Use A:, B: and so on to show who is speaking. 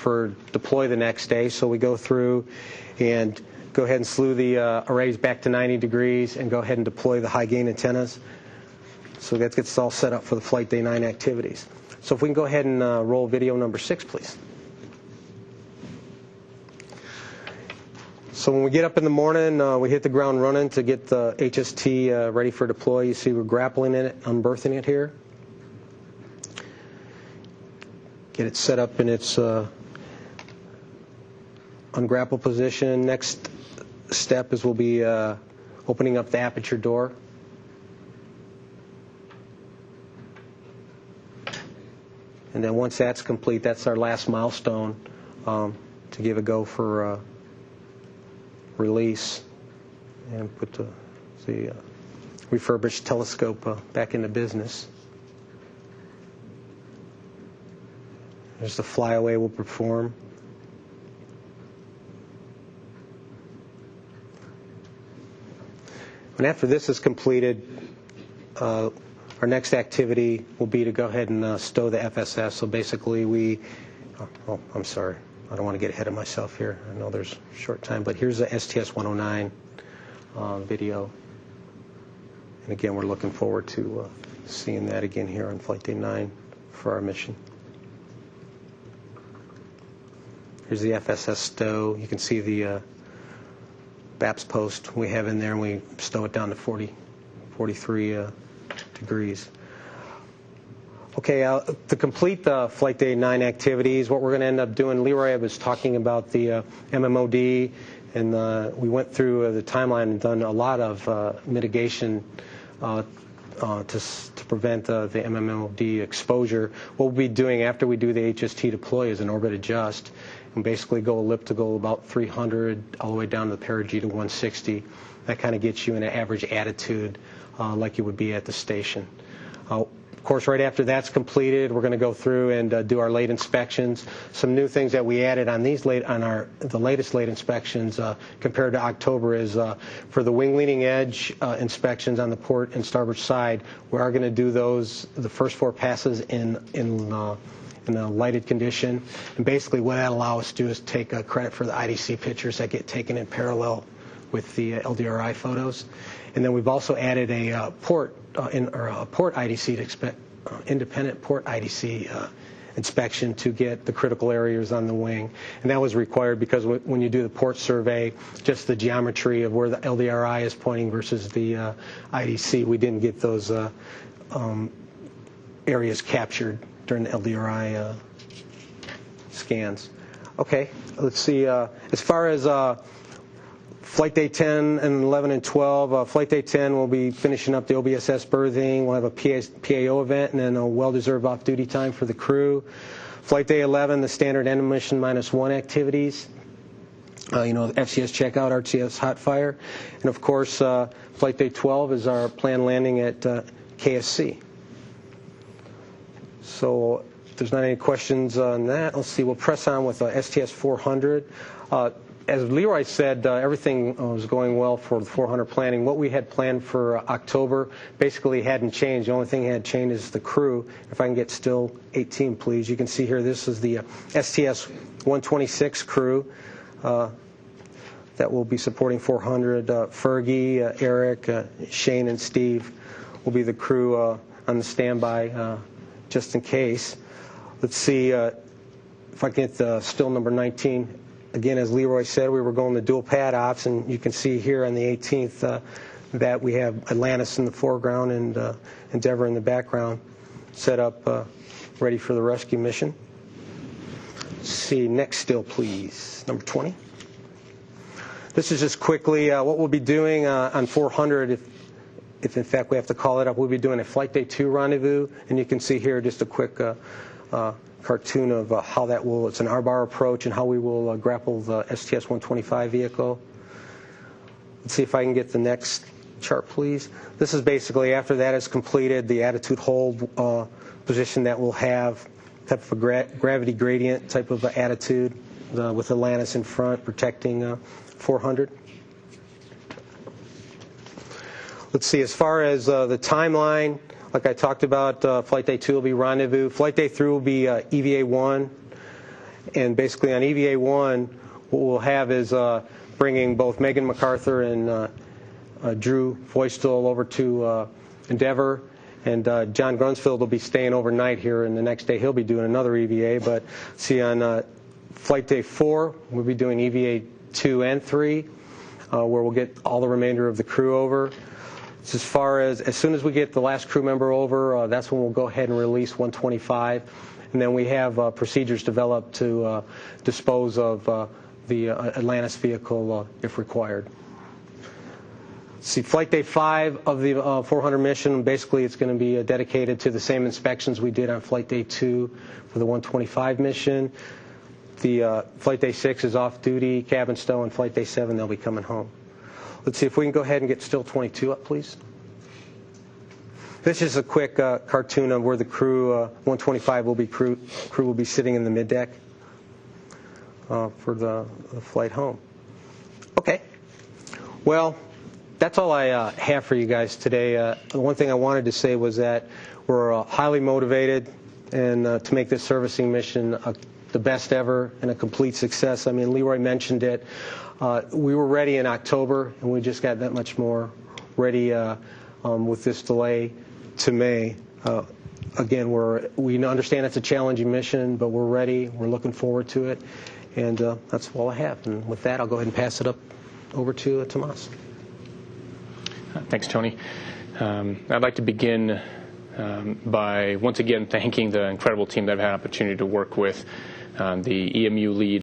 A: for deploy the next day. So we go through and go ahead and slew the arrays back to 90 degrees and go ahead and deploy the high gain antennas. So that gets all set up for the Flight Day 9 activities. So if we can go ahead and roll video number 6, please. So when we get up in the morning, we hit the ground running to get the HST ready for deploy. You see we're grappling in it, unberthing it here. Get it set up in its ungrapple position. Next step is we'll be opening up the aperture door. And then once that's complete, that's our last milestone to give a go for release and put the refurbished telescope back into business. There's the flyaway we'll perform. And after this is completed, our next activity will be to go ahead and stow the FSS. So basically oh, I'm sorry. I don't want to get ahead of myself here. I know there's a short time, but here's the STS-109 video. And again, we're looking forward to seeing that again here on Flight Day 9 for our mission. Here's the FSS stow. You can see the BAPS post we have in there, and we stow it down to 43 degrees. Okay, to complete the Flight Day 9 activities, what we're going to end up doing, Leroy was talking about the MMOD, and we went through the timeline and done a lot of mitigation to prevent the MMOD exposure. What we'll be doing after we do the HST deploy is an orbit adjust, and basically go elliptical about 300 all the way down to the perigee to 160. That kind of gets you in an average attitude like you would be at the station. Of course, right after that's completed, we're going to go through and do our late inspections. Some new things that we added on the latest late inspections compared to October is for the wing leading edge inspections on the port and starboard side, we are going to do those, the first 4 passes in a lighted condition. And basically what that allows us to do is take credit for the IDC pictures that get taken in parallel with the LDRI photos. And then we've also added a port IDC independent port IDC inspection to get the critical areas on the wing. And that was required because when you do the port survey, just the geometry of where the LDRI is pointing versus the IDC, we didn't get those areas captured during the LDRI scans. Okay, let's see. As far as Flight Day 10 and 11 and 12. Flight Day 10 we'll be finishing up the OBSS berthing. We'll have a PAO event and then a well-deserved off-duty time for the crew. Flight Day 11, the standard end of mission -1 activities. FCS checkout, RCS hot fire. And of course, Flight Day 12 is our planned landing at KSC. So if there's not any questions on that, let's see. We'll press on with STS-400. As Leroy said, everything was going well for the 400 planning. What we had planned for October basically hadn't changed. The only thing that had changed is the crew. If I can get still 18, please. You can see here this is the STS-126 crew that will be supporting 400. Fergie, Eric, Shane, and Steve will be the crew on the standby just in case. Let's see if I can get still number 19. Again, as Leroy said, we were going to dual pad ops, and you can see here on the 18th that we have Atlantis in the foreground and Endeavour in the background, set up ready for the rescue mission. Let's see, next still, please, number 20. This is just quickly what we'll be doing on 400, if in fact we have to call it up. We'll be doing a Flight Day 2 rendezvous, and you can see here just a quick cartoon of how that will, it's an R-bar approach and how we will grapple the STS-125 vehicle. Let's see if I can get the next chart, please. This is basically, after that is completed, the attitude hold position that we'll have, type of a gravity gradient type of attitude with Atlantis in front protecting 400. Let's see, as far as the timeline, like I talked about, Flight Day 2 will be rendezvous. Flight Day 3 will be EVA 1. And basically on EVA-1, what we'll have is bringing both Megan MacArthur and Drew Foystel over to Endeavour, and John Grunsfield will be staying overnight here, and the next day he'll be doing another EVA. But see, on Flight Day 4, we'll be doing EVA 2 and 3, where we'll get all the remainder of the crew over. As far as soon as we get the last crew member over, that's when we'll go ahead and release 125. And then we have procedures developed to dispose of the Atlantis vehicle if required. See, Flight Day 5 of the 400 mission, basically it's going to be dedicated to the same inspections we did on Flight Day 2 for the 125 mission. The Flight Day 6 is off-duty, cabin stow, and Flight Day 7 they'll be coming home. Let's see if we can go ahead and get still 22 up, please. This is a quick cartoon of where the crew, 125 will be crew will be sitting in the middeck for the flight home. Okay. Well, that's all I have for you guys today. The one thing I wanted to say was that we're highly motivated and to make this servicing mission the best ever and a complete success. I mean, Leroy mentioned it. We were ready in October, and we just got that much more ready with this delay to May. Again, we understand it's a challenging mission, but we're ready. We're looking forward to it, and that's all I have. And with that, I'll go ahead and pass it up over to Tomas.
B: Thanks, Tony. I'd like to begin by once again thanking the incredible team that I've had an opportunity to work with, the EMU lead,